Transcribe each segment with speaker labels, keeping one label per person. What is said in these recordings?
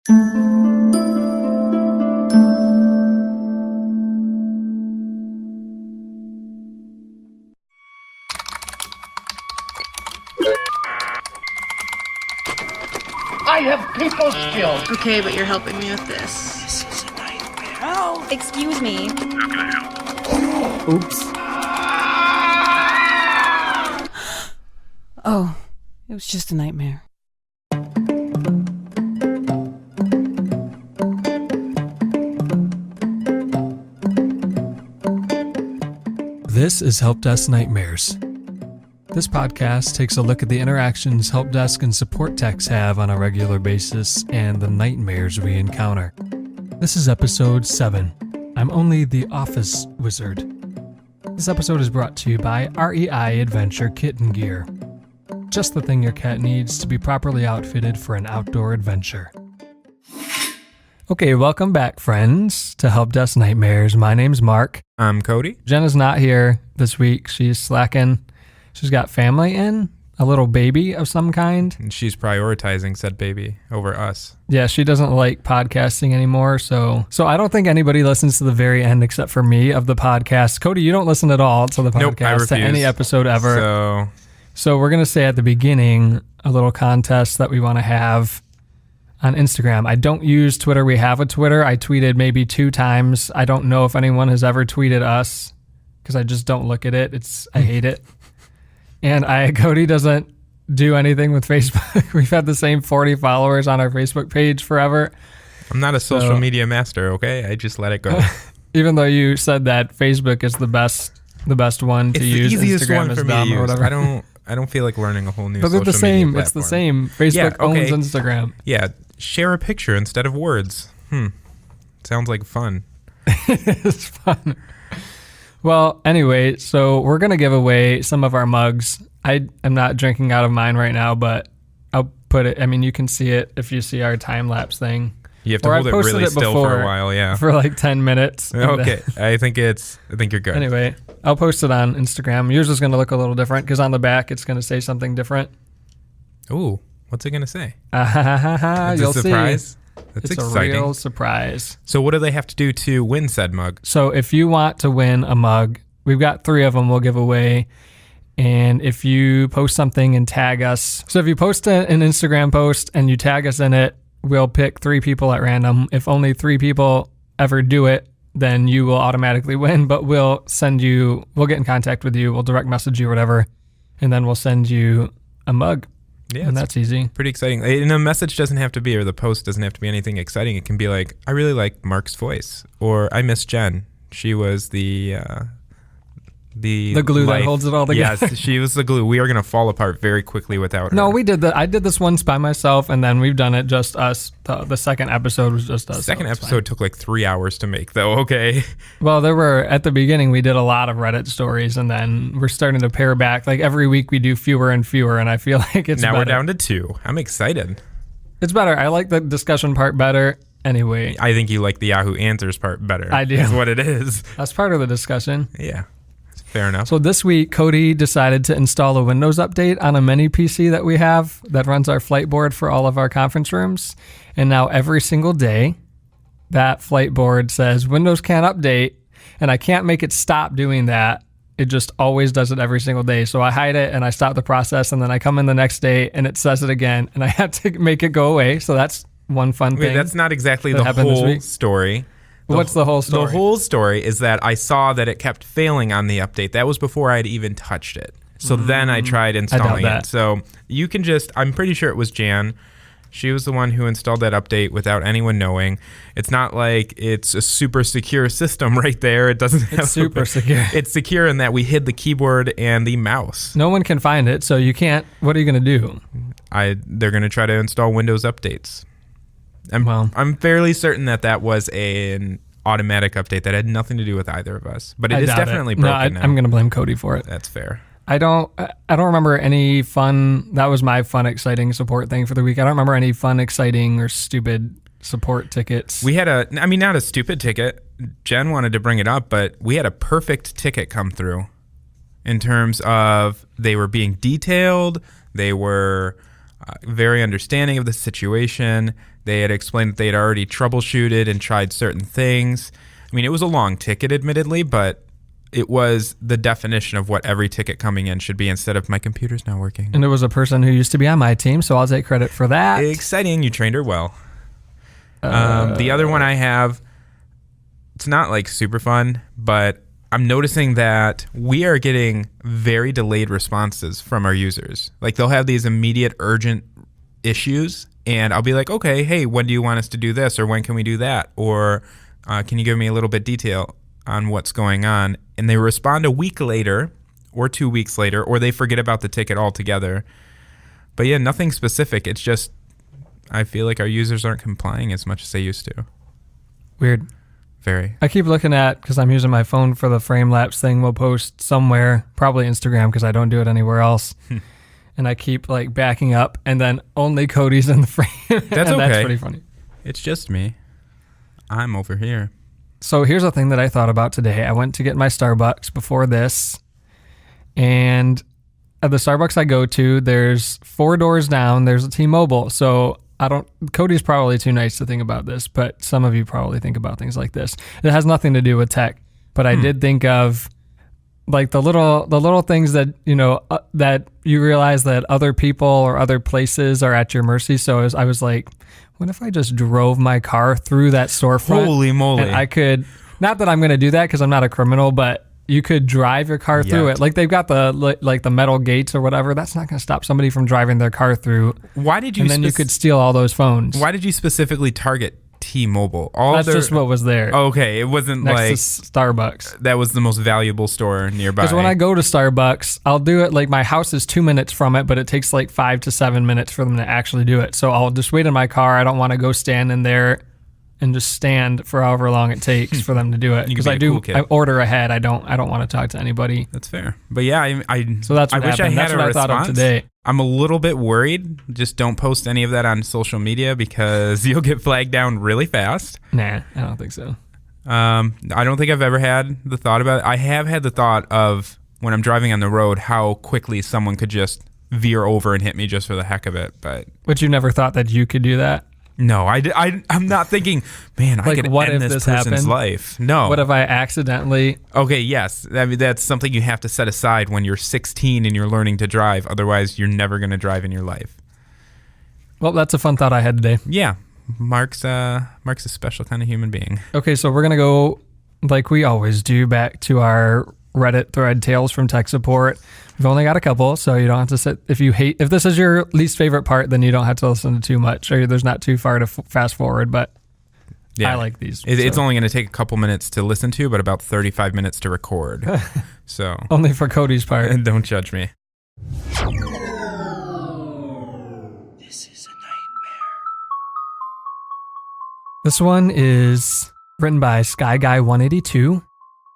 Speaker 1: I have people skills.
Speaker 2: Okay, but you're helping me with this.
Speaker 3: This is a nightmare. Oh!
Speaker 4: Excuse me.
Speaker 3: How can I help?
Speaker 5: Oops.
Speaker 6: Oh, it was just a nightmare.
Speaker 5: This is Help Desk Nightmares. This podcast takes a look at the interactions help desk and support techs have on a regular basis and the nightmares we encounter. This is episode 7. I'm only the office wizard. This episode is brought to you by REI Adventure Kitten Gear. Just the thing your cat needs to be properly outfitted for an outdoor adventure. Okay, welcome back, friends, to Help Desk Nightmares. My name's Mark.
Speaker 7: I'm Cody.
Speaker 5: Jenna's not here this week. She's slacking. She's got family in, a little baby of some kind.
Speaker 7: And she's prioritizing said baby over us.
Speaker 5: Yeah, she doesn't like podcasting anymore, so I don't think anybody listens to the very end except for me of the podcast. Cody, you don't listen at all to the podcast,
Speaker 7: Nope, I refuse.
Speaker 5: to any episode ever. So we're going to say at the beginning a little contest that we want to have on Instagram. I don't use Twitter. We have a Twitter. I tweeted maybe 2 times. I don't know if anyone has ever tweeted us because I just don't look at it. I hate it. And Cody doesn't do anything with Facebook. We've had the same 40 followers on our Facebook page forever.
Speaker 7: I'm not a social media master, okay? I just let it go.
Speaker 5: Even though you said that Facebook is the best one to use.
Speaker 7: It's the easiest
Speaker 5: Instagram
Speaker 7: one
Speaker 5: is
Speaker 7: for me
Speaker 5: dumb
Speaker 7: to
Speaker 5: or
Speaker 7: use.
Speaker 5: whatever.
Speaker 7: I don't feel like learning a whole new
Speaker 5: but
Speaker 7: social
Speaker 5: they're the same.
Speaker 7: media
Speaker 5: It's the
Speaker 7: platform.
Speaker 5: same. Facebook owns Instagram.
Speaker 7: Yeah, share a picture instead of words. Sounds like fun.
Speaker 5: It's fun. Well, anyway, so we're going to give away some of our mugs. I am not drinking out of mine right now, but I'll put it, you can see it if you see our time-lapse thing.
Speaker 7: You have to hold it really still for a while, yeah.
Speaker 5: For like 10 minutes.
Speaker 7: Okay, I think you're good.
Speaker 5: Anyway, I'll post it on Instagram. Yours is going to look a little different because on the back it's going to say something different.
Speaker 7: Ooh, what's it going to say?
Speaker 5: It's
Speaker 7: a surprise?
Speaker 5: See.
Speaker 7: That's
Speaker 5: it's
Speaker 7: exciting.
Speaker 5: A real surprise.
Speaker 7: So what do they have to do to win said mug?
Speaker 5: So if you want to win a mug, we've got 3 of them we'll give away. And if you post something and tag us, so if you post an Instagram post and you tag us in it, we'll pick 3 people at random. If only 3 people ever do it, then you will automatically win. But we'll get in contact with you, we'll direct message you or whatever, and then we'll send you a mug. Yeah, and that's easy.
Speaker 7: Pretty exciting. And a message doesn't have to be, or the post doesn't have to be anything exciting. It can be like, I really like Mark's voice, or I miss Jen. She was the
Speaker 5: glue that holds it all together.
Speaker 7: Yes, she was the glue. We are going to fall apart very quickly without her.
Speaker 5: No, we did that. I did this once by myself, and then we've done it just us. The second episode was just us.
Speaker 7: The second episode took like 3 hours to make, though. Okay.
Speaker 5: Well, at the beginning, we did a lot of Reddit stories, and then we're starting to pare back. Like every week, we do fewer and fewer, and I feel like it's
Speaker 7: now
Speaker 5: better.
Speaker 7: We're down to 2. I'm excited.
Speaker 5: It's better. I like the discussion part better. Anyway,
Speaker 7: I think you like the Yahoo Answers part better.
Speaker 5: I do.
Speaker 7: That's what it is.
Speaker 5: That's part of the discussion.
Speaker 7: Yeah. Fair enough.
Speaker 5: So this week, Cody decided to install a Windows update on a mini PC that we have that runs our flight board for all of our conference rooms. And now every single day, that flight board says Windows can't update, and I can't make it stop doing that. It just always does it every single day. So I hide it and I stop the process, and then I come in the next day and it says it again, and I have to make it go away. So that's one fun thing.
Speaker 7: That's not exactly the whole story.
Speaker 5: What's the whole story?
Speaker 7: The whole story is that I saw that it kept failing on the update. That was before I had even touched it. So then I tried installing it. So you can I'm pretty sure it was Jan. She was the one who installed that update without anyone knowing. It's not like it's a super secure system right there. It's
Speaker 5: super secure.
Speaker 7: It's secure in that we hid the keyboard and the mouse.
Speaker 5: No one can find it, so you can't. What are you going to do?
Speaker 7: They're going to try to install Windows updates. I'm fairly certain that was an automatic update that had nothing to do with either of us. But it is definitely broken now.
Speaker 5: I'm going to blame Cody for it.
Speaker 7: That's fair.
Speaker 5: I don't remember any fun. That was my fun, exciting support thing for the week. I don't remember any fun, exciting, or stupid support tickets.
Speaker 7: We had not a stupid ticket. Jen wanted to bring it up, but we had a perfect ticket come through in terms of they were being detailed. They were very understanding of the situation. They had explained that they had already troubleshooted and tried certain things. I mean, it was a long ticket, admittedly, but it was the definition of what every ticket coming in should be instead of my computer's not working.
Speaker 5: And it was a person who used to be on my team, so I'll take credit for that.
Speaker 7: Exciting. You trained her well. The other one I have, it's not like super fun, but I'm noticing that we are getting very delayed responses from our users. Like they'll have these immediate urgent issues and I'll be like, okay, hey, when do you want us to do this? Or when can we do that? Or can you give me a little bit detail on what's going on? And they respond a week later or 2 weeks later, or they forget about the ticket altogether. But yeah, nothing specific. It's just, I feel like our users aren't complying as much as they used to.
Speaker 5: Weird.
Speaker 7: Very.
Speaker 5: I keep looking at, because I'm using my phone for the frame lapse thing, we'll post somewhere, probably Instagram because I don't do it anywhere else. And I keep like backing up and then only Cody's in the frame.
Speaker 7: That's okay.
Speaker 5: That's pretty funny.
Speaker 7: It's just me. I'm over here.
Speaker 5: So here's a thing that I thought about today. I went to get my Starbucks before this, and at the Starbucks I go to, there's 4 doors down, there's a T-Mobile. So Cody's probably too nice to think about this, but some of you probably think about things like this. It has nothing to do with tech, but I did think of like the little things that, that you realize that other people or other places are at your mercy. So I was like, what if I just drove my car through that storefront?
Speaker 7: Holy moly.
Speaker 5: And I could, not that I'm going to do that because I'm not a criminal, but you could drive your car through it. Like they've got the metal gates or whatever. That's not going to stop somebody from driving their car through.
Speaker 7: Why did you?
Speaker 5: And then you could steal all those phones.
Speaker 7: Why did you specifically target T-Mobile?
Speaker 5: That's just what was there.
Speaker 7: Okay, it wasn't
Speaker 5: next to Starbucks.
Speaker 7: That was the most valuable store nearby.
Speaker 5: Because when I go to Starbucks, I'll do it like my house is 2 minutes from it, but it takes like 5 to 7 minutes for them to actually do it. So I'll just wait in my car. I don't want to go stand in there and just stand for however long it takes for them to do it. Because I order ahead. I don't want to talk to anybody.
Speaker 7: That's fair. But yeah,
Speaker 5: so that's what
Speaker 7: I wish I had
Speaker 5: that's what I thought of today.
Speaker 7: I'm a little bit worried. Just don't post any of that on social media because you'll get flagged down really fast.
Speaker 5: Nah, I don't think so.
Speaker 7: I don't think I've ever had the thought about it. I have had the thought of when I'm driving on the road how quickly someone could just veer over and hit me just for the heck of it.
Speaker 5: But you never thought that you could do that?
Speaker 7: No, I'm not thinking, man, I could end this person's life. No.
Speaker 5: What if I accidentally...
Speaker 7: Okay, yes. I mean, that's something you have to set aside when you're 16 and you're learning to drive. Otherwise, you're never going to drive in your life.
Speaker 5: Well, that's a fun thought I had today.
Speaker 7: Yeah. Mark's a special kind of human being.
Speaker 5: Okay, so we're going to go, like we always do, back to our Reddit thread, Tales from Tech Support. We've only got a couple, so you don't have to sit. If this is your least favorite part, then you don't have to listen to too much, or there's not too far to fast forward. But yeah, I like these.
Speaker 7: It's only going to take a couple minutes to listen to, but about 35 minutes to record. So
Speaker 5: only for Cody's part.
Speaker 7: And don't judge me.
Speaker 3: This is a nightmare.
Speaker 5: This one is written by SkyGuy182.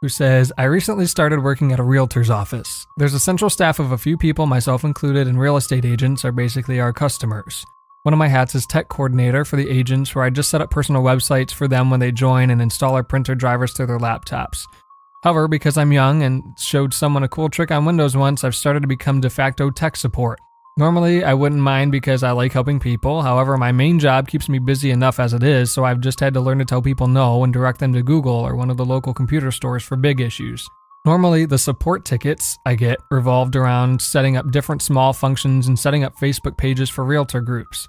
Speaker 5: Who says, I recently started working at a realtor's office. There's a central staff of a few people, myself included, and real estate agents are basically our customers. One of my hats is tech coordinator for the agents, where I just set up personal websites for them when they join and install our printer drivers to their laptops. However, because I'm young and showed someone a cool trick on Windows once, I've started to become de facto tech support. Normally, I wouldn't mind because I like helping people. However, my main job keeps me busy enough as it is, so I've just had to learn to tell people no and direct them to Google or one of the local computer stores for big issues. Normally, the support tickets I get revolved around setting up different small functions and setting up Facebook pages for realtor groups.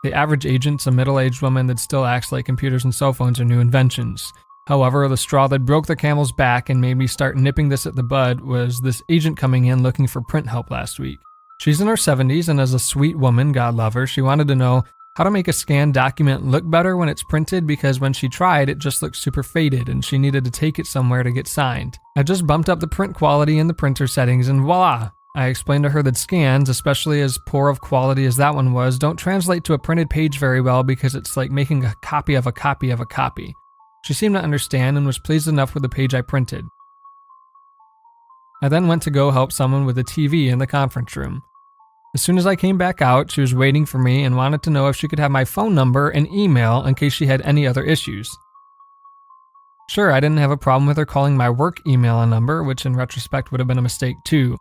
Speaker 5: The average agent's a middle-aged woman that still acts like computers and cell phones are new inventions. However, the straw that broke the camel's back and made me start nipping this at the bud was this agent coming in looking for print help last week. She's in her 70s and is a sweet woman, God love her. She wanted to know how to make a scanned document look better when it's printed because when she tried, it just looked super faded and she needed to take it somewhere to get signed. I just bumped up the print quality in the printer settings and voila! I explained to her that scans, especially as poor of quality as that one was, don't translate to a printed page very well because it's like making a copy of a copy of a copy. She seemed to understand and was pleased enough with the page I printed. I then went to go help someone with a TV in the conference room. As soon as I came back out, she was waiting for me and wanted to know if she could have my phone number and email in case she had any other issues. Sure, I didn't have a problem with her calling my work email and number, which in retrospect would have been a mistake too.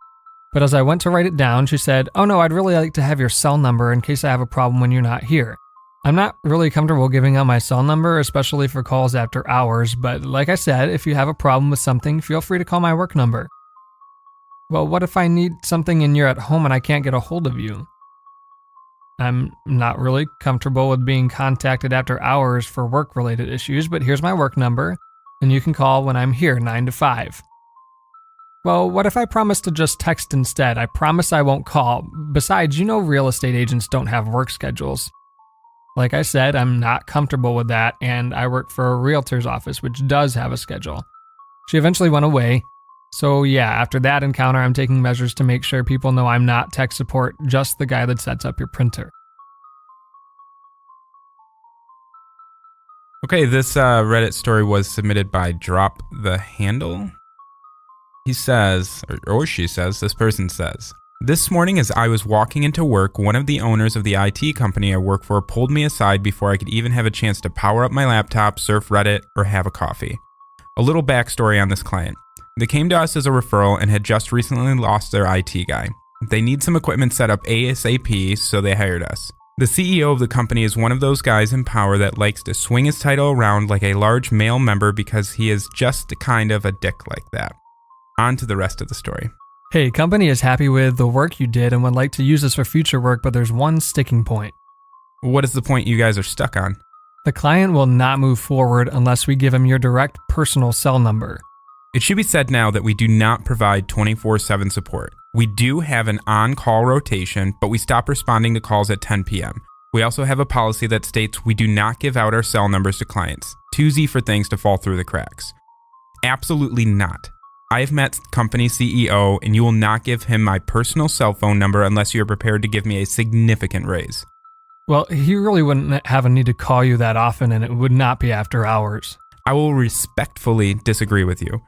Speaker 5: But as I went to write it down, she said, "Oh no, I'd really like to have your cell number in case I have a problem when you're not here." I'm not really comfortable giving out my cell number, especially for calls after hours, but like I said, if you have a problem with something, feel free to call my work number. Well, what if I need something and you're at home and I can't get a hold of you? I'm not really comfortable with being contacted after hours for work-related issues, but here's my work number, and you can call when I'm here 9 to 5. Well, what if I promise to just text instead? I promise I won't call. Besides, real estate agents don't have work schedules. Like I said, I'm not comfortable with that, and I work for a realtor's office, which does have a schedule. She eventually went away. So yeah, after that encounter, I'm taking measures to make sure people know I'm not tech support, just the guy that sets up your printer.
Speaker 7: Okay, this Reddit story was submitted by Drop the Handle. He says, or she says, this person says, "This morning as I was walking into work, one of the owners of the IT company I work for pulled me aside before I could even have a chance to power up my laptop, surf Reddit, or have a coffee. A little backstory on this client. They came to us as a referral and had just recently lost their IT guy. They need some equipment set up ASAP, so they hired us. The CEO of the company is one of those guys in power that likes to swing his title around like a large male member because he is just kind of a dick like that. On to the rest of the story.
Speaker 5: Hey, company is happy with the work you did and would like to use this for future work, but there's one sticking point.
Speaker 7: What is the point you guys are stuck on?
Speaker 5: The client will not move forward unless we give him your direct personal cell number.
Speaker 7: It should be said now that we do not provide 24/7 support. We do have an on-call rotation, but we stop responding to calls at 10 p.m. We also have a policy that states we do not give out our cell numbers to clients. Too easy for things to fall through the cracks. Absolutely not. I have met company CEO, and you will not give him my personal cell phone number unless you are prepared to give me a significant raise."
Speaker 5: Well, he really wouldn't have a need to call you that often, and it would not be after hours.
Speaker 7: I will respectfully disagree with you.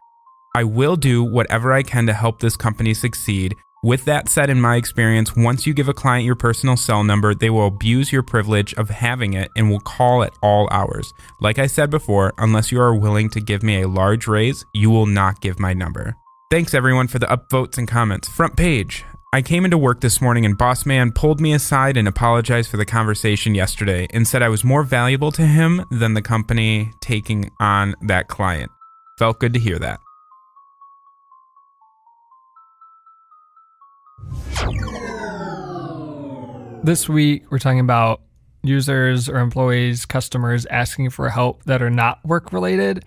Speaker 7: I will do whatever I can to help this company succeed. With that said, in my experience, once you give a client your personal cell number, they will abuse your privilege of having it and will call at all hours. Like I said before, unless you are willing to give me a large raise, you will not give my number. Thanks everyone for the upvotes and comments. Front page. I came into work this morning and boss man pulled me aside and apologized for the conversation yesterday and said I was more valuable to him than the company taking on that client. Felt good to hear that.
Speaker 5: This week, we're talking about users or employees, customers asking for help that are not work-related.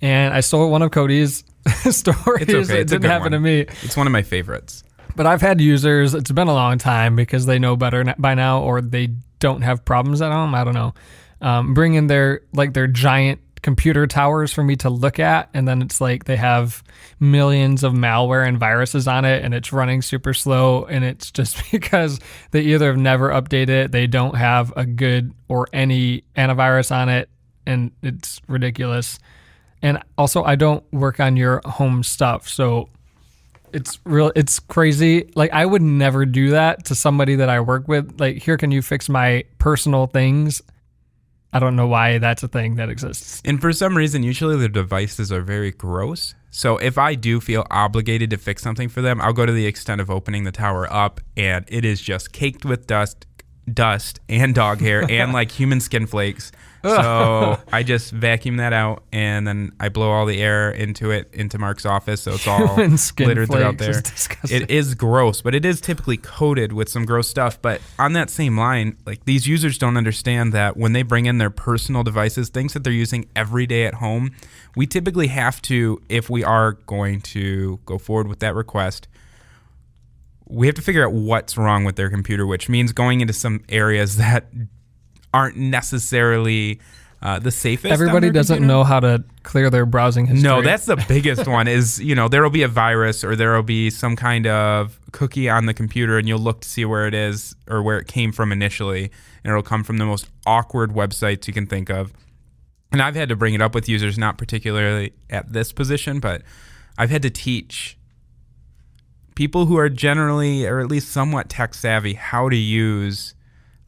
Speaker 5: And I stole one of Cody's stories.
Speaker 7: It's okay.
Speaker 5: It didn't happen to me.
Speaker 7: It's one of my favorites.
Speaker 5: But I've had users, it's been a long time because they know better by now or they don't have problems at home. I don't know. Bring in their giant computer towers for me to look at, and then it's like they have millions of malware and viruses on it, and it's running super slow, and it's just because they either have never updated it, they don't have a good or any antivirus on it, and it's ridiculous. And also, I don't work on your home stuff, so it's crazy. Like, I would never do that to somebody that I work with. Like, here, can you fix my personal things? I don't know why that's a thing that exists.
Speaker 7: And for some reason, usually the devices are very gross. So if I do feel obligated to fix something for them, I'll go to the extent of opening the tower up, and it is just caked with dust and dog hair and like human skin flakes. So I just vacuum that out, and then I blow all the air into Mark's office, so it's all littered throughout there. It is gross, but it is typically coated with some gross stuff. But on that same line, like, these users don't understand that when they bring in their personal devices, things that they're using every day at home, we typically have to, if we are going to go forward with that request, we have to figure out what's wrong with their computer, which means going into some areas that aren't necessarily the safest.
Speaker 5: Everybody doesn't know how to clear their browsing history.
Speaker 7: No, that's the biggest one is, there will be a virus or there will be some kind of cookie on the computer, and you'll look to see where it is or where it came from initially, and it'll come from the most awkward websites you can think of. And I've had to bring it up with users, not particularly at this position, but I've had to teach people who are generally or at least somewhat tech savvy how to use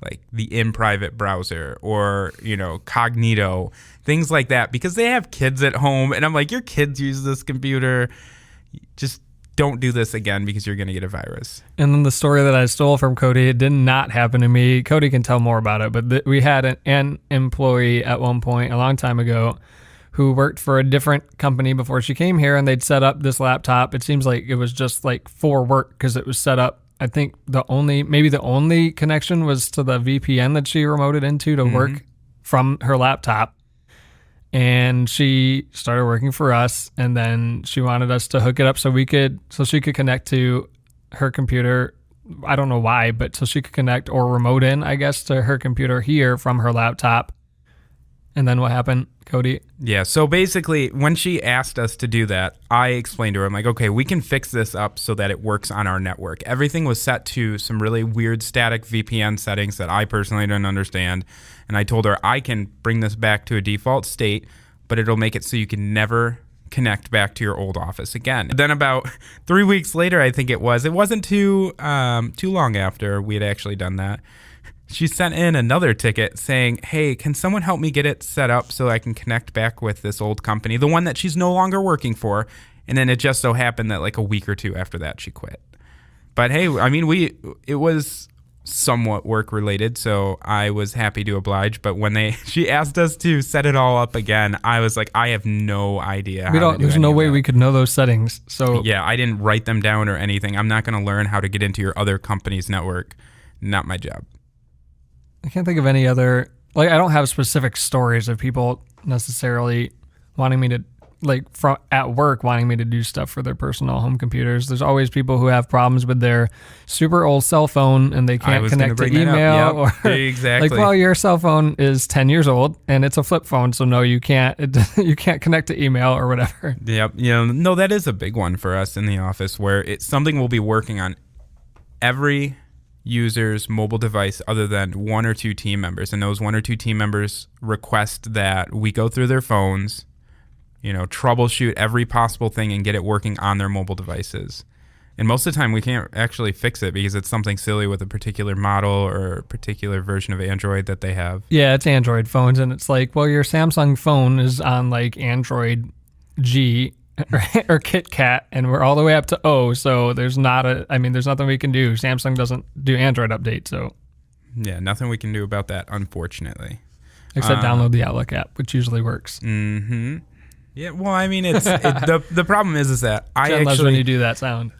Speaker 7: like the in private browser or, Cognito, things like that, because they have kids at home. And I'm like, your kids use this computer. Just don't do this again because you're going to get a virus.
Speaker 5: And then the story that I stole from Cody, it did not happen to me. Cody can tell more about it, but we had an employee at one point a long time ago who worked for a different company before she came here, and they'd set up this laptop. It seems like it was just like for work because it was set up. I think the only connection was to the VPN that she remoted into to work from her laptop. And she started working for us, and then she wanted us to hook it up so she could connect to her computer. I don't know why, but so she could connect or remote in, I guess, to her computer here from her laptop. And then what happened, Cody?
Speaker 7: Yeah, so basically, when she asked us to do that, I explained to her, I'm like, okay, we can fix this up so that it works on our network. Everything was set to some really weird static VPN settings that I personally didn't understand. And I told her I can bring this back to a default state, but it'll make it so you can never connect back to your old office again. Then about 3 weeks later, I think it wasn't too long after we had actually done that, she sent in another ticket saying, hey, can someone help me get it set up so I can connect back with this old company, the one that she's no longer working for. And then it just so happened that like a week or two after that, she quit. But hey, I mean, it was somewhat work related, so I was happy to oblige. But when she asked us to set it all up again, I was like, I have no idea.
Speaker 5: There's no way we could know those settings. So
Speaker 7: yeah, I didn't write them down or anything. I'm not going to learn how to get into your other company's network. Not my job.
Speaker 5: I can't think of any other, like, I don't have specific stories of people necessarily wanting me to, like, at work wanting me to do stuff for their personal home computers. There's always people who have problems with their super old cell phone and they can't connect to email.
Speaker 7: Yep, or exactly.
Speaker 5: Like, well, your cell phone is 10 years old and it's a flip phone, so no, you can't connect to email or whatever.
Speaker 7: Yep. No, that is a big one for us in the office where it's something we'll be working on every user's mobile device other than one or two team members, and those one or two team members request that we go through their phones, troubleshoot every possible thing and get it working on their mobile devices. And most of the time we can't actually fix it because it's something silly with a particular model or a particular version of Android that they have.
Speaker 5: Yeah, it's Android phones, and it's like, well, your Samsung phone is on like Android G or Kit Kat, and we're all the way up to O, so there's nothing we can do. Samsung doesn't do Android updates, so
Speaker 7: yeah, nothing we can do about that, unfortunately.
Speaker 5: Except download the Outlook app, which usually works.
Speaker 7: Mm-hmm. Yeah, well, I mean, the problem is that I
Speaker 5: Jen loves when you do that sound.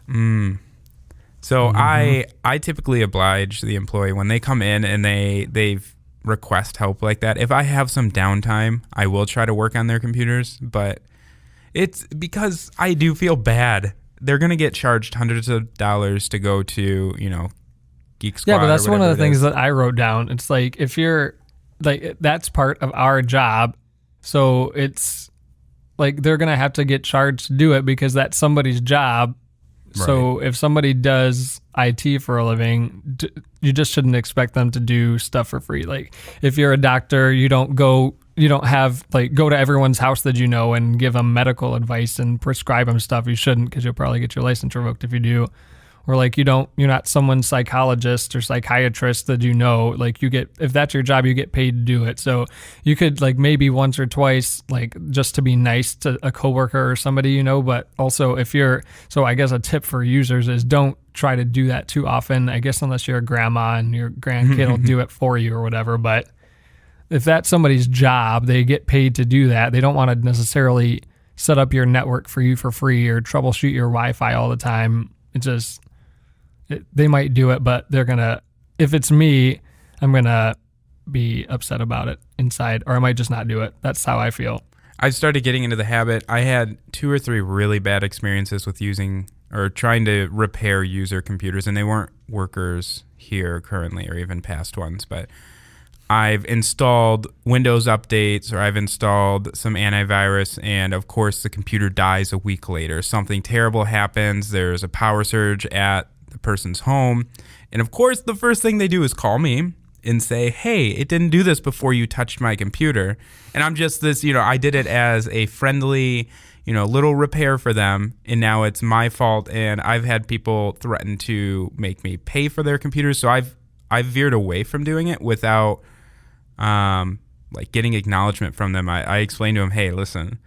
Speaker 7: So I typically oblige the employee when they come in and they request help like that. If I have some downtime, I will try to work on their computers, but it's because I do feel bad. They're going to get charged hundreds of dollars to go to, Geek Squad.
Speaker 5: Yeah, but that's one of the things that I wrote down. It's like, if you're like, that's part of our job. So it's like, they're going to have to get charged to do it because that's somebody's job. Right. So if somebody does IT for a living, you just shouldn't expect them to do stuff for free. Like, if you're a doctor, you don't have go to everyone's house that you know and give them medical advice and prescribe them stuff. You shouldn't, because you'll probably get your license revoked if you do. Or like, you're not someone's psychologist or psychiatrist that if that's your job, you get paid to do it. So you could maybe once or twice, just to be nice to a coworker or somebody, but also so I guess a tip for users is don't try to do that too often, I guess, unless you're a grandma and your grandkid will do it for you or whatever. But if that's somebody's job, they get paid to do that. They don't want to necessarily set up your network for you for free or troubleshoot your Wi-Fi all the time. They might do it, but if it's me, I'm going to be upset about it inside, or I might just not do it. That's how I feel.
Speaker 7: I started getting into the habit. I had 2 or 3 really bad experiences with using or trying to repair user computers, and they weren't workers here currently or even past ones, but I've installed Windows updates or I've installed some antivirus, and of course the computer dies a week later. Something terrible happens. There's a power surge at the person's home, and of course the first thing they do is call me and say, hey, it didn't do this before you touched my computer. And I'm just this, I did it as a friendly, little repair for them, and now it's my fault. And I've had people threaten to make me pay for their computers, so I've veered away from doing it without getting acknowledgement from them. I explained to them, hey, listen,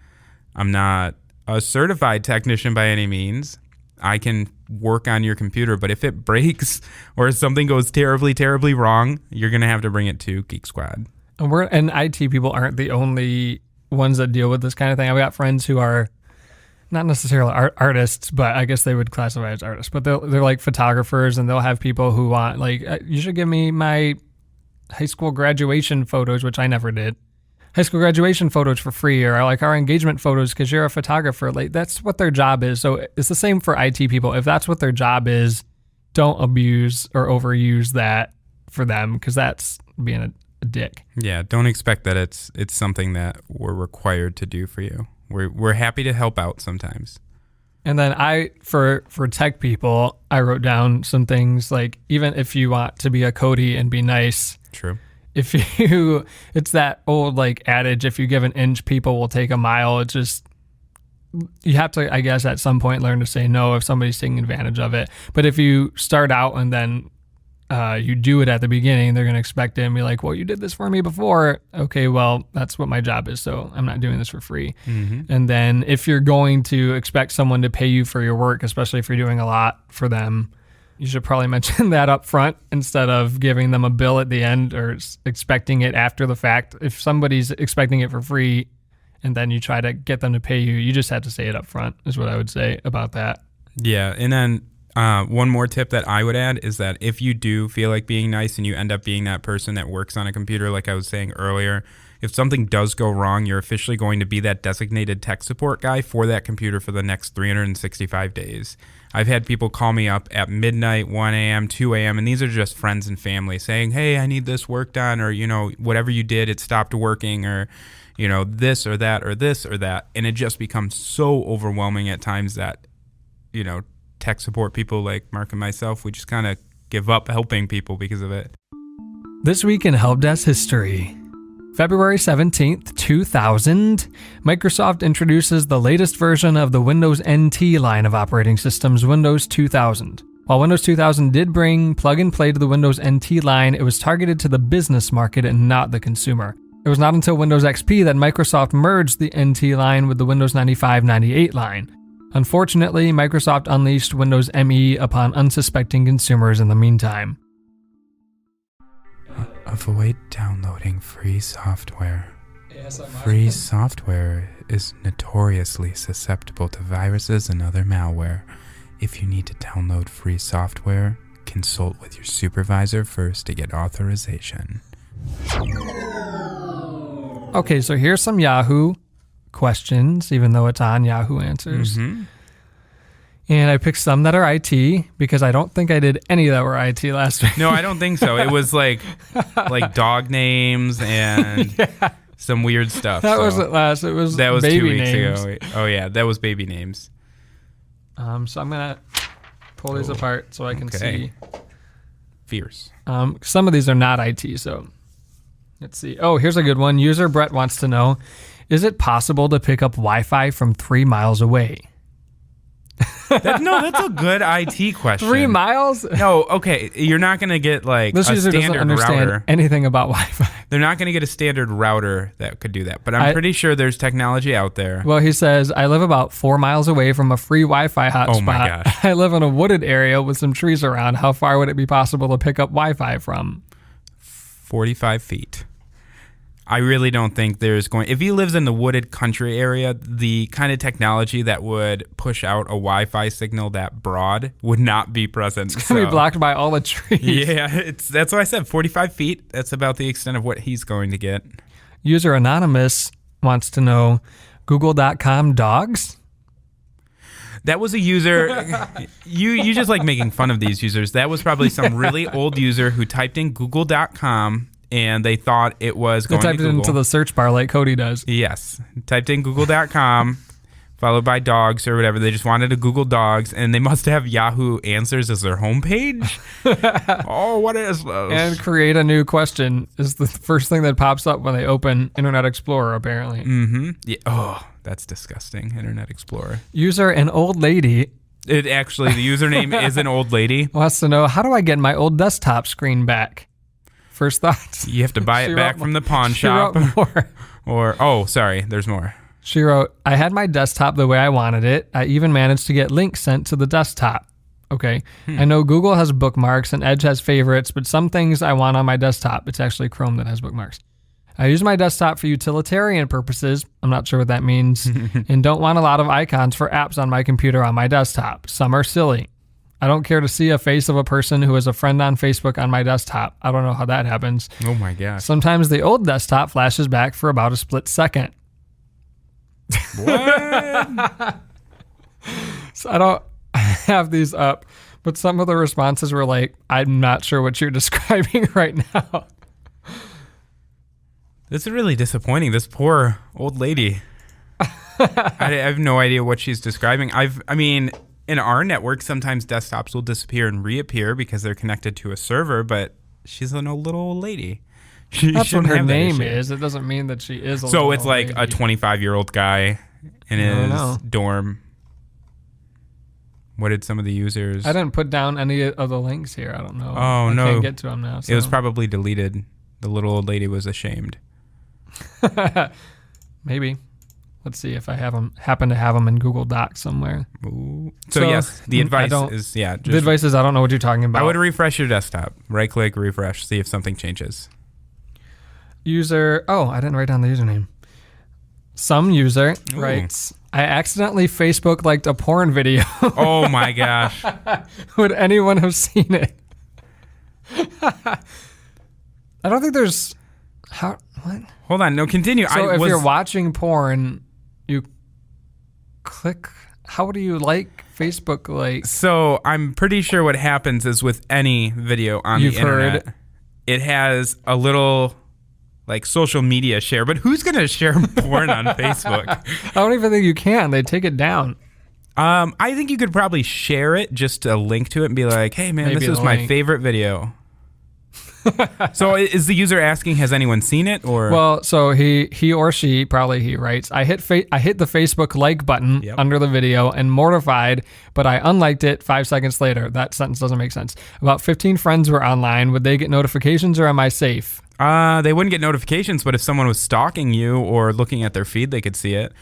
Speaker 7: I'm not a certified technician by any means. I can work on your computer, but if it breaks or something goes terribly, terribly wrong, you're going to have to bring it to Geek Squad.
Speaker 5: And IT people aren't the only ones that deal with this kind of thing. I've got friends who are not necessarily artists, but I guess they would classify as artists, but they're like photographers, and they'll have people who want, like, you should give me my high school graduation photos, which I never did. High school graduation photos for free, or like our engagement photos because you're a photographer. Like, that's what their job is. So it's the same for IT people. If that's what their job is, don't abuse or overuse that for them, because that's being a dick.
Speaker 7: Yeah, don't expect that it's something that we're required to do for you. We're happy to help out sometimes.
Speaker 5: And then for tech people, I wrote down some things like, even if you want to be a Cody and be nice.
Speaker 7: True.
Speaker 5: It's that old like adage, if you give an inch, people will take a mile. It's just, you have to, I guess, at some point learn to say no if somebody's taking advantage of it. But if you start out and then you do it at the beginning, they're going to expect it and be like, well, you did this for me before. Okay, well, that's what my job is, so I'm not doing this for free. Mm-hmm. And then if you're going to expect someone to pay you for your work, especially if you're doing a lot for them, you should probably mention that up front instead of giving them a bill at the end or expecting it after the fact. If somebody's expecting it for free and then you try to get them to pay you, you just have to say it up front, is what I would say about that.
Speaker 7: Yeah, and then one more tip that I would add is that if you do feel like being nice and you end up being that person that works on a computer, like I was saying earlier, if something does go wrong, you're officially going to be that designated tech support guy for that computer for the next 365 days. I've had people call me up at midnight, 1 a.m., 2 a.m., and these are just friends and family saying, hey, I need this work done, or, whatever you did, it stopped working, or, this or that, or this or that. And it just becomes so overwhelming at times that, tech support people like Mark and myself, we just kind of give up helping people because of it.
Speaker 5: This week in Help Desk history. February 17th, 2000, Microsoft introduces the latest version of the Windows NT line of operating systems, Windows 2000. While Windows 2000 did bring plug-and-play to the Windows NT line, it was targeted to the business market and not the consumer. It was not until Windows XP that Microsoft merged the NT line with the Windows 95-98 line. Unfortunately, Microsoft unleashed Windows ME upon unsuspecting consumers in the meantime.
Speaker 7: Avoid downloading free software. Free software is notoriously susceptible to viruses and other malware. If you need to download free software, consult with your supervisor first to get authorization.
Speaker 5: Okay, so here's some Yahoo questions, even though it's on Yahoo Answers. Mm-hmm. And I picked some that are IT because I don't think I did any that were IT last week.
Speaker 7: No, I don't think so. It was like dog names and some weird stuff.
Speaker 5: That wasn't last. That was baby
Speaker 7: 2 weeks
Speaker 5: names.
Speaker 7: ago. Oh yeah, that was baby names.
Speaker 5: So I'm gonna pull these apart so I can see.
Speaker 7: Fierce.
Speaker 5: Some of these are not IT, so let's see. Oh, here's a good one. User Brett wants to know, is it possible to pick up Wi-Fi from 3 miles away?
Speaker 7: No, that's a good IT question.
Speaker 5: 3 miles?
Speaker 7: No, okay. You're not going to get like
Speaker 5: this
Speaker 7: a
Speaker 5: user
Speaker 7: standard
Speaker 5: doesn't understand
Speaker 7: router.
Speaker 5: Anything about Wi-Fi.
Speaker 7: They're not going to get a standard router that could do that. But I'm pretty sure there's technology out there.
Speaker 5: Well, he says, I live about 4 miles away from a free Wi-Fi hotspot.
Speaker 7: Oh my gosh.
Speaker 5: I live in a wooded area with some trees around. How far would it be possible to pick up Wi-Fi from?
Speaker 7: 45 feet. I really don't think there's going... If he lives in the wooded country area, the kind of technology that would push out a Wi-Fi signal that broad would not be present.
Speaker 5: It's going to be blocked by all the trees.
Speaker 7: Yeah, that's what I said. 45 feet. That's about the extent of what he's going to get.
Speaker 5: User Anonymous wants to know, Google.com dogs?
Speaker 7: That was a user... you just like making fun of these users. That was probably some really old user who typed in Google.com and they thought it was going to Google.
Speaker 5: They typed it into the search bar like Cody does.
Speaker 7: Yes. Typed in Google.com, followed by dogs or whatever. They just wanted to Google dogs, and they must have Yahoo Answers as their homepage. Oh, what is this?
Speaker 5: And create a new question is the first thing that pops up when they open Internet Explorer, apparently.
Speaker 7: Mm-hmm. Yeah. Oh, that's disgusting, Internet Explorer.
Speaker 5: User, an old lady.
Speaker 7: The username is an old lady.
Speaker 5: Wants to know, how do I get my old desktop screen back? First thoughts.
Speaker 7: You have to buy it back from the pawn shop.
Speaker 5: More.
Speaker 7: Or, oh, sorry, there's more.
Speaker 5: She wrote, I had my desktop the way I wanted it. I even managed to get links sent to the desktop. Okay. I know Google has bookmarks and Edge has favorites, but some things I want on my desktop. It's actually Chrome that has bookmarks. I use my desktop for utilitarian purposes. I'm not sure what that means. And don't want a lot of icons for apps on my computer on my desktop. Some are silly. I don't care to see a face of a person who is a friend on Facebook on my desktop. I don't know how that happens.
Speaker 7: Oh my gosh.
Speaker 5: Sometimes the old desktop flashes back for about a split second.
Speaker 7: What?
Speaker 5: So I don't have these up, but some of the responses were like, I'm not sure what you're describing right now.
Speaker 7: This is really disappointing. This poor old lady. I have no idea what she's describing. I mean, in our network, sometimes desktops will disappear and reappear because they're connected to a server, but she's an old little old lady.
Speaker 5: That's what her name is. It doesn't mean that she is a
Speaker 7: So it's like
Speaker 5: lady.
Speaker 7: a 25-year-old guy in his dorm. What did some of the users...
Speaker 5: I didn't put down any of the links here. I don't know.
Speaker 7: Oh, no.
Speaker 5: I can't get to them now. So.
Speaker 7: It was probably deleted. The little old lady was ashamed.
Speaker 5: Maybe. Let's see if I happen to have them in Google Docs somewhere.
Speaker 7: Ooh. So yes, the advice is, the
Speaker 5: advice is I don't know what you're talking about.
Speaker 7: I would refresh your desktop. Right-click, refresh, see if something changes.
Speaker 5: User, I didn't write down the username. Some user writes, I accidentally Facebook liked a porn video.
Speaker 7: Oh my gosh.
Speaker 5: Would anyone have seen it? I don't think there's... What?
Speaker 7: Hold on, no, continue.
Speaker 5: So if you're watching porn, you click... How do you like Facebook like?
Speaker 7: So I'm pretty sure what happens is with any video on the internet, it has a little... like social media share, but who's going to share porn on Facebook?
Speaker 5: I don't even think you can. They take it down.
Speaker 7: I think you could probably share it, just a link to it and be like, hey man, this is my favorite video. So is the user asking, has anyone seen it? Or
Speaker 5: well, so he or she, probably he writes, I hit the Facebook like button under the video and mortified, but I unliked it 5 seconds later. That sentence doesn't make sense. About 15 friends were online. Would they get notifications or am I safe?
Speaker 7: They wouldn't get notifications, but if someone was stalking you or looking at their feed, they could see it.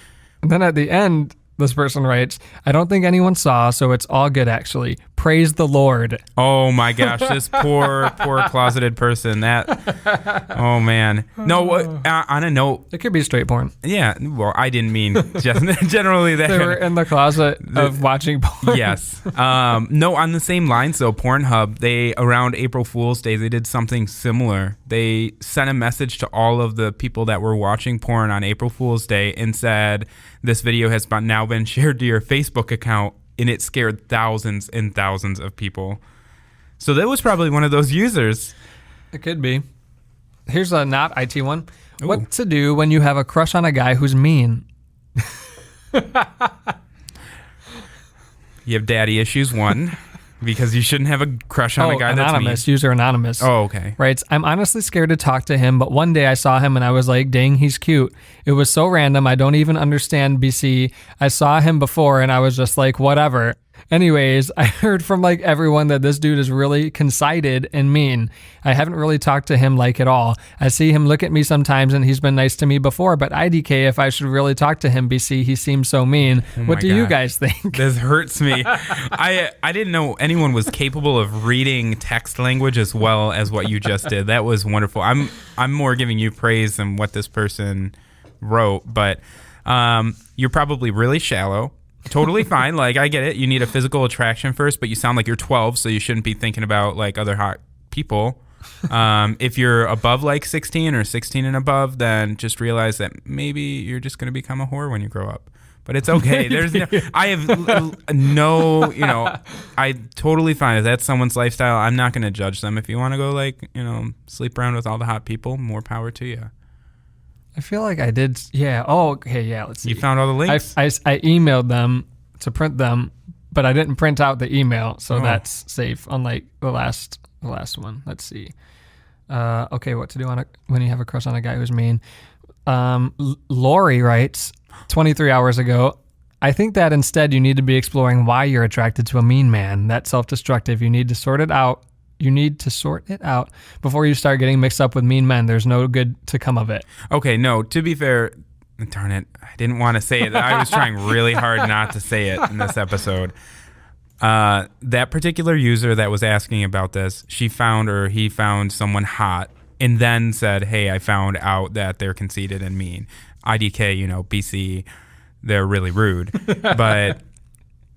Speaker 5: And then at the end, this person writes, I don't think anyone saw, so it's all good actually. Praise the Lord.
Speaker 7: Oh my gosh, this poor closeted person. Oh man. No, on a note.
Speaker 5: It could be straight porn.
Speaker 7: Yeah, well, I didn't mean just generally that.
Speaker 5: They were in the closet of watching porn.
Speaker 7: Yes. No, on the same line, so Pornhub, they, around April Fool's Day, they did something similar. They sent a message to all of the people that were watching porn on April Fool's Day and said, this video has now been shared to your Facebook account, and it scared thousands and thousands of people. So that was probably one of those users.
Speaker 5: It could be. Here's a not IT one. Ooh. What to do when you have a crush on a guy who's mean?
Speaker 7: You have daddy issues, one. Because you shouldn't have a crush on a guy that's mean.
Speaker 5: User anonymous.
Speaker 7: Oh, okay.
Speaker 5: Writes, I'm honestly scared to talk to him, but one day I saw him and I was like, dang, he's cute. It was so random. I don't even understand BC. I saw him before and I was just like, whatever. Anyways, I heard from like everyone that this dude is really conceited and mean. I haven't really talked to him like at all. I see him look at me sometimes and he's been nice to me before, but IDK if I should really talk to him, BC, he seems so mean. What do you guys think?
Speaker 7: This hurts me. I didn't know anyone was capable of reading text language as well as what you just did. That was wonderful. I'm more giving you praise than what this person wrote, but you're probably really shallow. Totally fine. Like, I get it. You need a physical attraction first, but you sound like you're 12, so you shouldn't be thinking about like other hot people. If you're above like 16 or 16 and above, then just realize that maybe you're just going to become a whore when you grow up. But it's okay. There's I have no, I totally fine. If that's someone's lifestyle, I'm not going to judge them. If you want to go like, sleep around with all the hot people, more power to you.
Speaker 5: I feel like I did. Yeah. Oh, okay. Yeah. Let's see.
Speaker 7: You found all the links?
Speaker 5: I emailed them to print them, but I didn't print out the email, so that's safe. Unlike the last one. Let's see. Okay, what to do when you have a crush on a guy who's mean? Lori writes 23 hours ago. I think that instead you need to be exploring why you're attracted to a mean man. That's self-destructive. You need to sort it out. Before you start getting mixed up with mean men. There's no good to come of it.
Speaker 7: Okay, no, to be fair, Darn it. I didn't want to say it. I was trying really hard not to say it in this episode. That particular user that was asking about this, he found someone hot and then said, hey, I found out that they're conceited and mean. IDK, BC, they're really rude. But,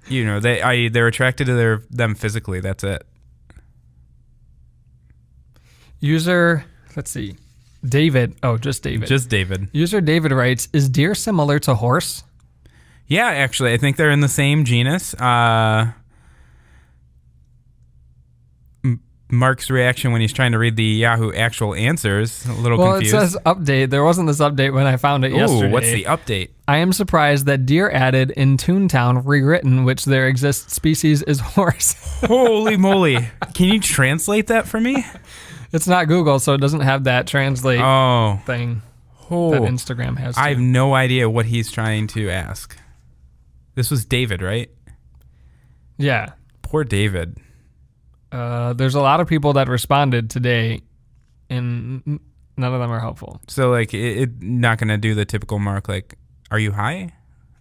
Speaker 7: they're attracted to them physically. That's it.
Speaker 5: User, let's see. David. Oh, just David.
Speaker 7: Just David.
Speaker 5: User David writes, is deer similar to horse?
Speaker 7: Yeah, actually. I think they're in the same genus. Mark's reaction when he's trying to read the Yahoo actual answers, a little confused.
Speaker 5: Well, it says update. There wasn't this update when I found it yesterday.
Speaker 7: Ooh, what's the update?
Speaker 5: I am surprised that deer added in Toontown rewritten, which their exist species is horse.
Speaker 7: Holy moly. Can you translate that for me?
Speaker 5: It's not Google, so it doesn't have that translate thing that Instagram has.
Speaker 7: I have no idea what he's trying to ask. This was David, right?
Speaker 5: Yeah.
Speaker 7: Poor David.
Speaker 5: There's a lot of people that responded today, and none of them are helpful.
Speaker 7: So, it not going to do the typical Mark, are you high?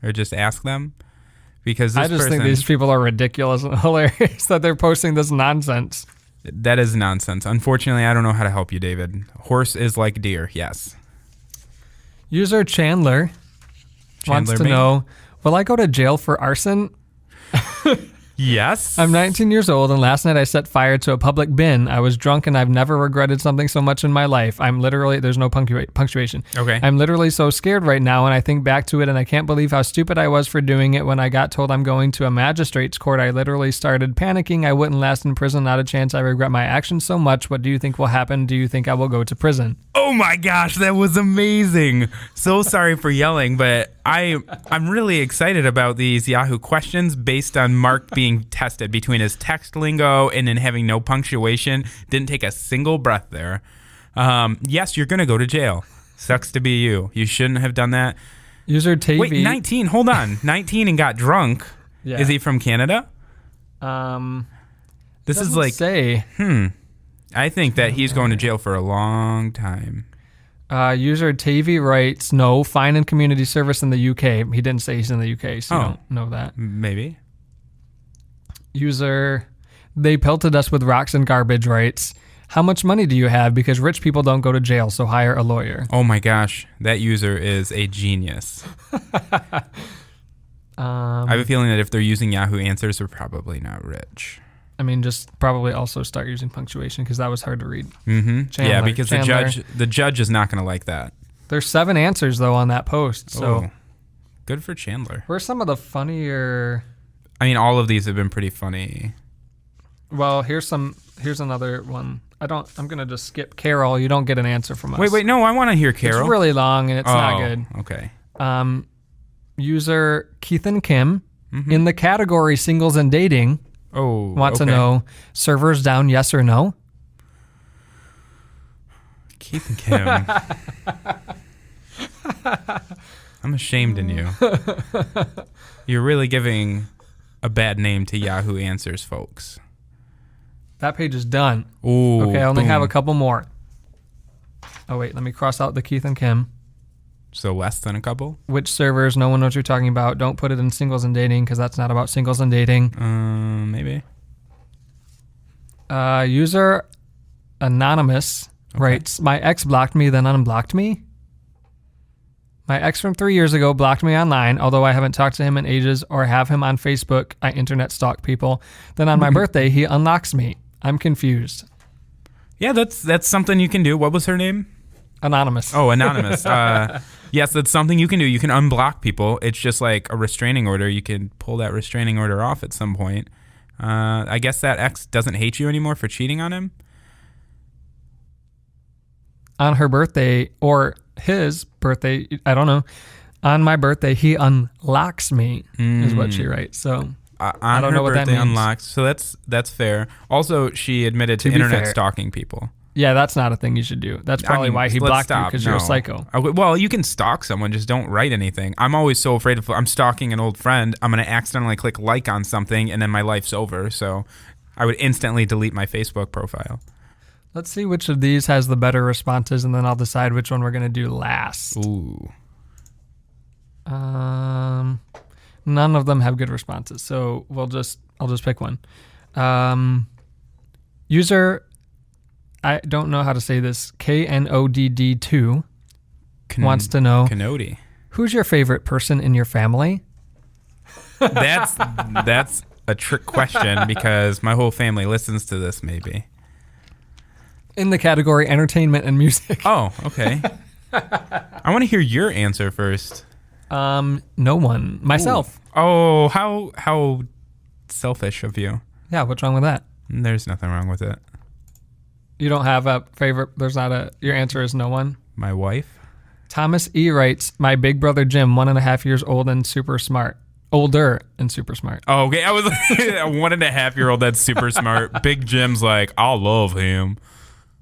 Speaker 7: Or just ask them? Because
Speaker 5: I just think these people are ridiculous and hilarious that they're posting this nonsense.
Speaker 7: That is nonsense. Unfortunately, I don't know how to help you, David. Horse is like deer, yes.
Speaker 5: User Chandler wants to know, will I go to jail for arson?
Speaker 7: Yes.
Speaker 5: I'm 19 years old, and last night I set fire to a public bin. I was drunk, and I've never regretted something so much in my life. There's no punctuation.
Speaker 7: Okay.
Speaker 5: I'm literally so scared right now, and I think back to it, and I can't believe how stupid I was for doing it. When I got told I'm going to a magistrate's court, I literally started panicking. I wouldn't last in prison. Not a chance. I regret my actions so much. What do you think will happen? Do you think I will go to prison?
Speaker 7: Oh my gosh, that was amazing. So sorry for yelling, but I'm really excited about these Yahoo questions based on Mark being tested between his text lingo and then having no punctuation. Didn't take a single breath there. Yes, you're going to go to jail. Sucks to be you. You shouldn't have done that.
Speaker 5: User TV.
Speaker 7: Wait, 19. Hold on. 19 and got drunk. Yeah. Is he from Canada? This is
Speaker 5: say.
Speaker 7: I think that he's going to jail for a long time.
Speaker 5: User TV writes, no, fine in community service in the UK. He didn't say he's in the UK, so you don't know that.
Speaker 7: Maybe.
Speaker 5: User, they pelted us with rocks and garbage writes, how much money do you have? Because rich people don't go to jail, so hire a lawyer.
Speaker 7: Oh my gosh, that user is a genius. I have a feeling that if they're using Yahoo Answers, they're probably not rich.
Speaker 5: I mean, just probably also start using punctuation because that was hard to read.
Speaker 7: Mm-hmm. Yeah, because the judge is not going to like that.
Speaker 5: There's 7 answers though on that post. So
Speaker 7: good for Chandler.
Speaker 5: Where's some of the funnier?
Speaker 7: I mean, all of these have been pretty funny.
Speaker 5: Well, here's another one. I'm gonna just skip Carol. You don't get an answer from us.
Speaker 7: Wait, no, I want to hear Carol.
Speaker 5: It's really long and it's not good.
Speaker 7: Okay.
Speaker 5: User Keith and Kim in the category singles and dating. Want to know, servers down, yes or no?
Speaker 7: Keith and Kim. I'm ashamed in you. You're really giving a bad name to Yahoo Answers, folks.
Speaker 5: That page is done.
Speaker 7: Ooh.
Speaker 5: Okay, I only have a couple more. Oh, wait, let me cross out the Keith and Kim.
Speaker 7: So less than a couple?
Speaker 5: Which servers? No one knows what you're talking about. Don't put it in singles and dating because that's not about singles and dating.
Speaker 7: Maybe.
Speaker 5: User Anonymous writes, my ex blocked me, then unblocked me. My ex from 3 years ago blocked me online, although I haven't talked to him in ages or have him on Facebook. I internet stalk people. Then on my birthday, he unlocks me. I'm confused.
Speaker 7: Yeah, that's something you can do. What was her name?
Speaker 5: Anonymous.
Speaker 7: Oh, Anonymous. Yes, that's something you can do. You can unblock people. It's just like a restraining order. You can pull that restraining order off at some point. I guess that ex doesn't hate you anymore for cheating on him.
Speaker 5: On her birthday or his birthday, I don't know. On my birthday, he unlocks me, is what she writes. So I don't know what that means.
Speaker 7: Unlocks. So that's fair. Also, she admitted to internet stalking people.
Speaker 5: Yeah, that's not a thing you should do. That's probably why he blocked you, because you're a psycho.
Speaker 7: Well, you can stalk someone, just don't write anything. I'm always so afraid I'm stalking an old friend, I'm going to accidentally click like on something, and then my life's over. So I would instantly delete my Facebook profile.
Speaker 5: Let's see which of these has the better responses, and then I'll decide which one we're going to do last.
Speaker 7: Ooh.
Speaker 5: None of them have good responses, so I'll just pick one. User, I don't know how to say this, KNODD2 wants to know,
Speaker 3: Canody.
Speaker 5: who's your favorite person in your family?
Speaker 3: That's a trick question because my whole family listens to this maybe.
Speaker 5: In the category entertainment and music.
Speaker 3: Oh, okay. I want to hear your answer first.
Speaker 5: No one. Myself.
Speaker 3: Ooh. Oh, how selfish of you.
Speaker 5: Yeah, what's wrong with that?
Speaker 3: There's nothing wrong with it.
Speaker 5: You don't have a favorite, your answer is no one?
Speaker 3: My wife?
Speaker 5: Thomas E. writes, my big brother Jim, 1.5 years old and super smart. Older and super smart.
Speaker 3: Oh, okay. I was like, a 1.5-year-old that's super smart. Big Jim's like, I'll love him.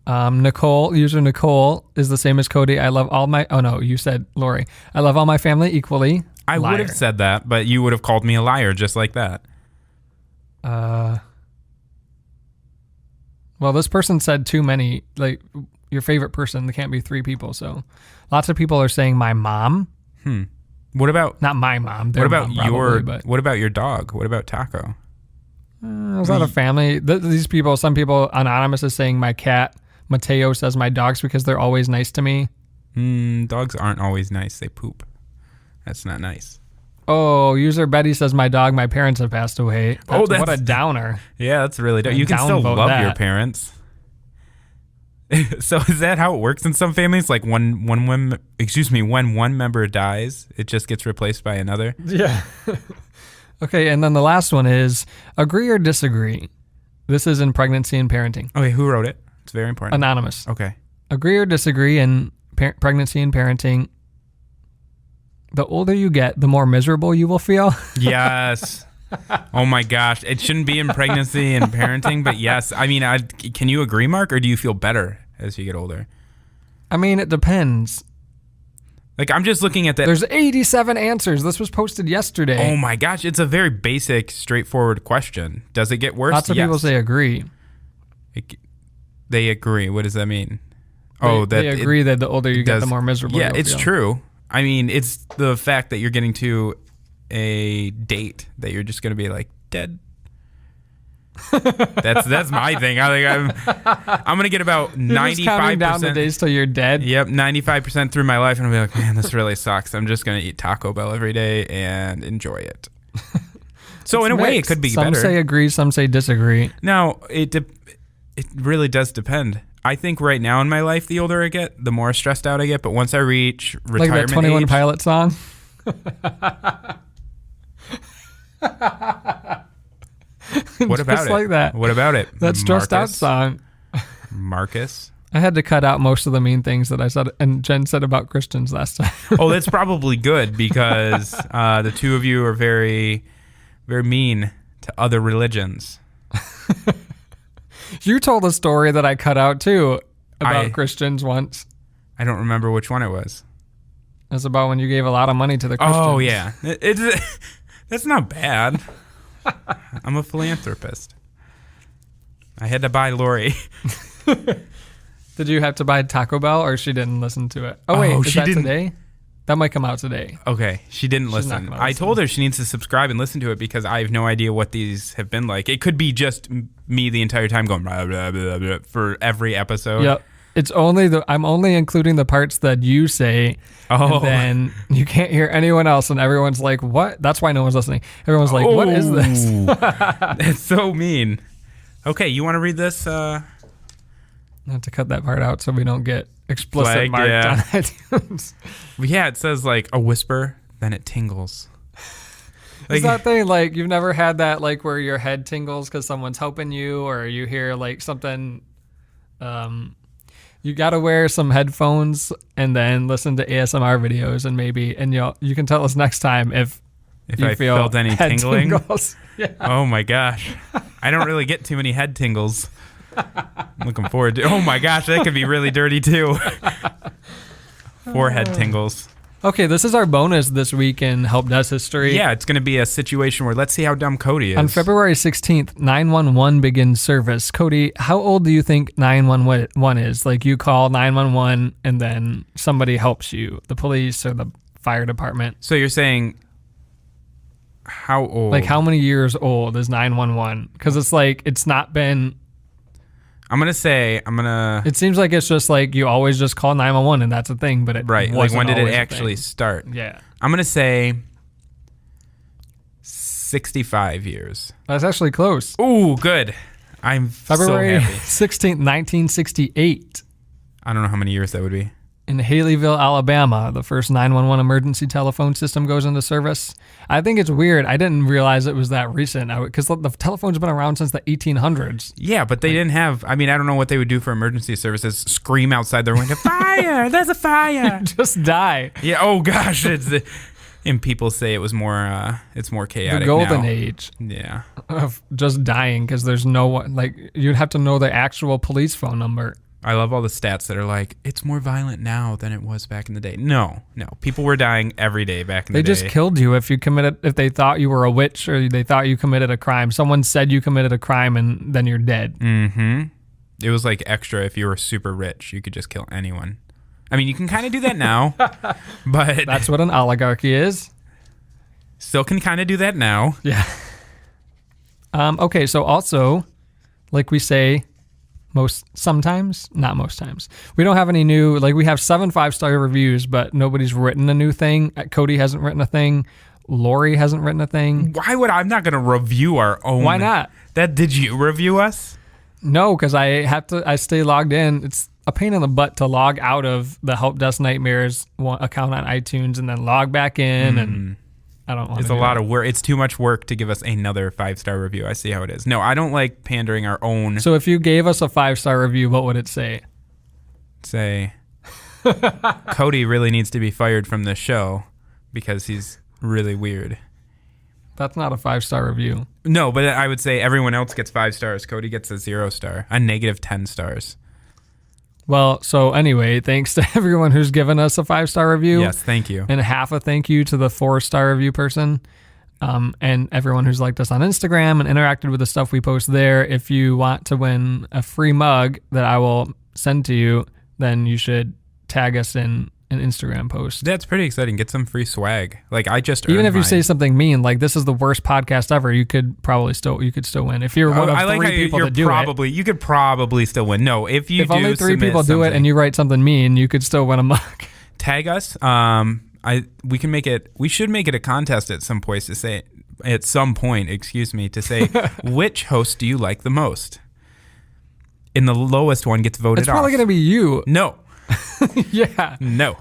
Speaker 5: User Nicole is the same as Cody. I love all my, oh no, you said Lori. I love all my family equally.
Speaker 3: I would have said that, but you would have called me a liar just like that.
Speaker 5: Well, this person said too many, like your favorite person. There can't be 3 people. So lots of people are saying my mom.
Speaker 3: What about,
Speaker 5: not my mom.
Speaker 3: What about
Speaker 5: what
Speaker 3: about your dog? What about Taco?
Speaker 5: Is that a family? These people, some people, Anonymous is saying my cat. Mateo says my dogs because they're always nice to me.
Speaker 3: Dogs aren't always nice. They poop. That's not nice.
Speaker 5: Oh, user Betty says my dog, my parents have passed away. What a downer.
Speaker 3: Yeah, that's really You can still love your parents. So is that how it works in some families? Like when one member dies, it just gets replaced by another?
Speaker 5: Yeah. Okay, and then the last one is agree or disagree. This is in pregnancy and parenting.
Speaker 3: Okay, who wrote it? It's very important.
Speaker 5: Anonymous.
Speaker 3: Okay.
Speaker 5: Agree or disagree in pregnancy and parenting. The older you get, the more miserable you will feel.
Speaker 3: Yes. Oh my gosh. It shouldn't be in pregnancy and parenting, but yes. I mean, can you agree, Mark, or do you feel better as you get older?
Speaker 5: I mean, it depends.
Speaker 3: Like, I'm just looking at that.
Speaker 5: There's 87 answers. This was posted yesterday.
Speaker 3: Oh my gosh. It's a very basic, straightforward question. Does it get worse?
Speaker 5: Lots of people say agree.
Speaker 3: They agree. What does that mean?
Speaker 5: They agree that the older you get, the more miserable you'll
Speaker 3: it's
Speaker 5: feel.
Speaker 3: True. I mean, it's the fact that you're getting to a date that you're just going to be like dead. That's my thing. I'm going to get about 95%
Speaker 5: counting down the days till you're dead.
Speaker 3: Yep, 95% through my life, and I'll be like, man, this really sucks. I'm just going to eat Taco Bell every day and enjoy it. So in a way, it could be better.
Speaker 5: Some say agree, some say disagree.
Speaker 3: No, it really does depend. I think right now in my life, the older I get, the more stressed out I get. But once I reach retirement
Speaker 5: like that 21
Speaker 3: age,
Speaker 5: Pilot song.
Speaker 3: What about it?
Speaker 5: Like that.
Speaker 3: What about it?
Speaker 5: That stressed out song.
Speaker 3: Marcus.
Speaker 5: I had to cut out most of the mean things that I said and Jen said about Christians last time.
Speaker 3: Oh, that's probably good because the two of you are very, very mean to other religions.
Speaker 5: You told a story that I cut out too about Christians once.
Speaker 3: I don't remember which one it was.
Speaker 5: It was about when you gave a lot of money to the Christians.
Speaker 3: Oh, yeah. That's not bad. I'm a philanthropist. I had to buy Lori.
Speaker 5: Did you have to buy Taco Bell or she didn't listen to it? Oh, wait, is that today? That might come out today.
Speaker 3: Okay, she didn't listen. I told her she needs to subscribe and listen to it because I have no idea what these have been like. It could be just me the entire time going blah, blah, blah, blah, for every episode.
Speaker 5: Yep. It's only I'm only including the parts that you say.
Speaker 3: Oh.
Speaker 5: And then you can't hear anyone else and everyone's like, what? That's why no one's listening. Everyone's like, what is this?
Speaker 3: That's so mean. Okay, you want to read this?
Speaker 5: I have to cut that part out so we don't get explicit marked on iTunes.
Speaker 3: Yeah, it says like a whisper, then it tingles.
Speaker 5: Is that thing like you've never had that like where your head tingles because someone's helping you or you hear like something? You got to wear some headphones and then listen to ASMR videos and you can tell us next time if you
Speaker 3: felt any tingling.
Speaker 5: Yeah.
Speaker 3: Oh my gosh, I don't really get too many head tingles. I'm looking forward to. Oh my gosh, that could be really dirty too. Forehead tingles.
Speaker 5: Okay, this is our bonus this week in Help Desk history.
Speaker 3: Yeah, it's going to be a situation where let's see how dumb Cody is.
Speaker 5: On February 16th, 911 begins service. Cody, how old do you think 911 is? Like you call 911 and then somebody helps you, the police or the fire department.
Speaker 3: So you're saying how old?
Speaker 5: Like how many years old is 911? Because it's like it's not been.
Speaker 3: It
Speaker 5: seems like it's just like you always just call 911 and that's a thing, but it
Speaker 3: right. Like when did it actually start?
Speaker 5: Yeah.
Speaker 3: I'm gonna say 65 years.
Speaker 5: That's actually close.
Speaker 3: Ooh, good. I'm
Speaker 5: February
Speaker 3: so happy.
Speaker 5: 16th, 1968.
Speaker 3: I don't know how many years that would be.
Speaker 5: In Haleyville, Alabama, the first 911 emergency telephone system goes into service. I think it's weird. I didn't realize it was that recent because the telephone's been around since the 1800s.
Speaker 3: Yeah, but they didn't have, I don't know what they would do for emergency services. Scream outside their window, fire, there's a fire.
Speaker 5: Just die.
Speaker 3: Yeah, oh gosh. And people say it was it's more chaotic
Speaker 5: The golden
Speaker 3: now.
Speaker 5: age.
Speaker 3: Yeah.
Speaker 5: Of just dying because there's no one, like, you'd have to know the actual police phone number.
Speaker 3: I love all the stats that are like, it's more violent now than it was back in the day. No. People were dying every day back in the day.
Speaker 5: They just killed you if they thought you were a witch or they thought you committed a crime. Someone said you committed a crime and then you're dead.
Speaker 3: Mm-hmm. It was like extra if you were super rich. You could just kill anyone. You can kind of do that now, but...
Speaker 5: That's what an oligarchy is.
Speaker 3: Still can kind of do that now.
Speaker 5: Yeah. Okay, so also, like we say... sometimes, not most times. We don't have any new, we have 7 5-star reviews, but nobody's written a new thing. Cody hasn't written a thing. Lori hasn't written a thing.
Speaker 3: Why would I'm not going to review our own?
Speaker 5: Why not?
Speaker 3: Did you review us?
Speaker 5: No, because I stay logged in. It's a pain in the butt to log out of the Help Desk Nightmares account on iTunes and then log back in and I don't want to.
Speaker 3: It's a lot of work. It's too much work to give us another 5-star review. I see how it is. No, I don't like pandering our own.
Speaker 5: So if you gave us a 5-star review, what would it say?
Speaker 3: Say, Cody really needs to be fired from this show because he's really weird.
Speaker 5: That's not a 5-star review.
Speaker 3: No, but I would say everyone else gets 5 stars. Cody gets a 0 star, a negative 10 stars.
Speaker 5: Well, so anyway, thanks to everyone who's given us a 5-star review.
Speaker 3: Yes, thank you.
Speaker 5: And half a thank you to the 4-star review person. And everyone who's liked us on Instagram and interacted with the stuff we post there. If you want to win a free mug that I will send to you, then you should tag us in an Instagram post.
Speaker 3: That's pretty exciting. Get some free swag. I just
Speaker 5: even if you
Speaker 3: mine.
Speaker 5: say something mean, like this is the worst podcast ever, you could still win. If you're one of 3 people that do it,
Speaker 3: you could probably still win. No, if
Speaker 5: only 3 people do it and you write something mean, you could still win a mug.
Speaker 3: Tag us. We should make it a contest at some point to say which host do you like the most? And the lowest one gets voted off.
Speaker 5: It's probably going to be you.
Speaker 3: No.
Speaker 5: Yeah.
Speaker 3: No.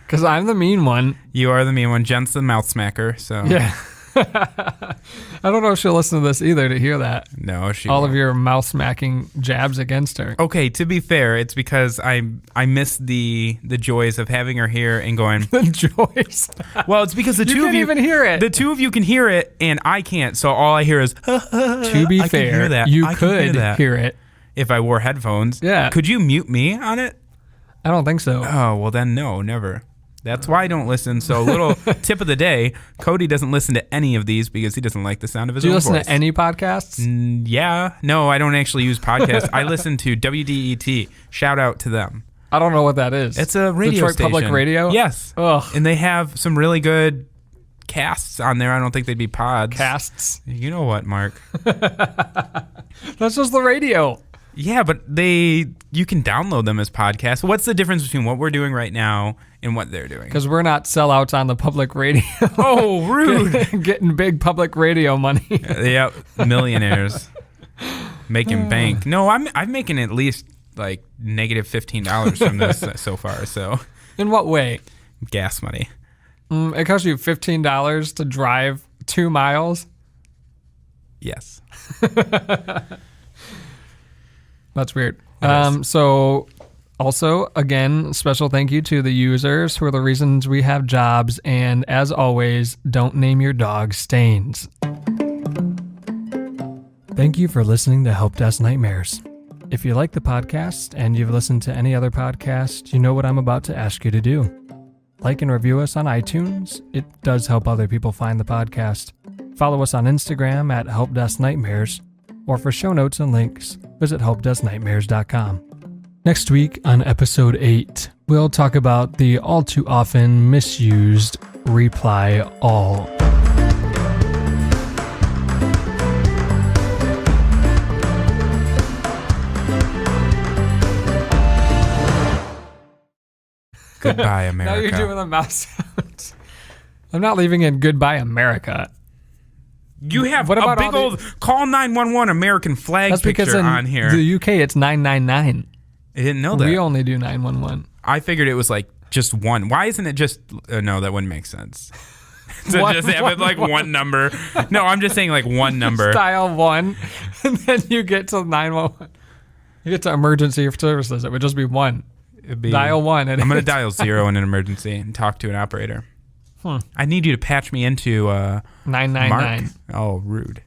Speaker 5: Because I'm the mean one.
Speaker 3: You are the mean one. Jen's the mouth smacker. So
Speaker 5: yeah. I don't know if she'll listen to this either to hear that.
Speaker 3: No, she
Speaker 5: all
Speaker 3: won't.
Speaker 5: of your mouth smacking jabs against her.
Speaker 3: Okay, to be fair, it's because I miss the joys of having her here and going
Speaker 5: the joys.
Speaker 3: Well, it's because the two of you
Speaker 5: can't even hear it.
Speaker 3: The 2 of you can hear it and I can't. So all I hear is
Speaker 5: to be fair, you could hear it
Speaker 3: if I wore headphones.
Speaker 5: Yeah.
Speaker 3: Could you mute me on it?
Speaker 5: I don't think so.
Speaker 3: Oh, well then no, never. That's why I don't listen. So little tip of the day, Cody doesn't listen to any of these because he doesn't like the sound of his own voice.
Speaker 5: Do you listen to any podcasts?
Speaker 3: Yeah. No, I don't actually use podcasts. I listen to WDET. Shout out to them.
Speaker 5: I don't know what that is.
Speaker 3: It's a radio
Speaker 5: Detroit
Speaker 3: station.
Speaker 5: Public Radio?
Speaker 3: Yes.
Speaker 5: Ugh.
Speaker 3: And they have some really good casts on there. I don't think they'd be pods.
Speaker 5: Casts?
Speaker 3: You know what, Mark?
Speaker 5: That's just the radio.
Speaker 3: Yeah, but you can download them as podcasts. What's the difference between what we're doing right now and what they're doing?
Speaker 5: Because we're not sellouts on the public radio.
Speaker 3: Oh, rude.
Speaker 5: Getting big public radio money.
Speaker 3: Yep, millionaires. Making bank. No, I'm making at least negative $15 from this so far. So,
Speaker 5: in what way?
Speaker 3: Gas money.
Speaker 5: It costs you $15 to drive 2 miles?
Speaker 3: Yes.
Speaker 5: That's weird. So also, again, special thank you to the users who are the reasons we have jobs. And as always, don't name your dog Stains. Thank you for listening to Help Desk Nightmares. If you like the podcast and you've listened to any other podcast, you know what I'm about to ask you to do. Like and review us on iTunes. It does help other people find the podcast. Follow us on Instagram at Help Desk Nightmares. Or for show notes and links, visit helpdesknightmares.com. Next week on episode 8, we'll talk about the all too often misused reply all.
Speaker 3: Goodbye, America.
Speaker 5: Now you're doing the mouse sounds. I'm not leaving in Goodbye, America.
Speaker 3: You have a big old call 911 American flag
Speaker 5: That's because
Speaker 3: picture
Speaker 5: in
Speaker 3: on here.
Speaker 5: the UK, it's 999.
Speaker 3: I didn't know that.
Speaker 5: We only do 911.
Speaker 3: I figured it was like just one. Why isn't it just... no, that wouldn't make sense. So just have it like one number. No, I'm just saying like one number.
Speaker 5: Dial 1, and then you get to 911. You get to emergency services. It would just be 1.
Speaker 3: It'd be,
Speaker 5: dial 1.
Speaker 3: I'm going to dial 0 in an emergency and talk to an operator. I need you to patch me into
Speaker 5: 999.
Speaker 3: Mark. Oh, rude.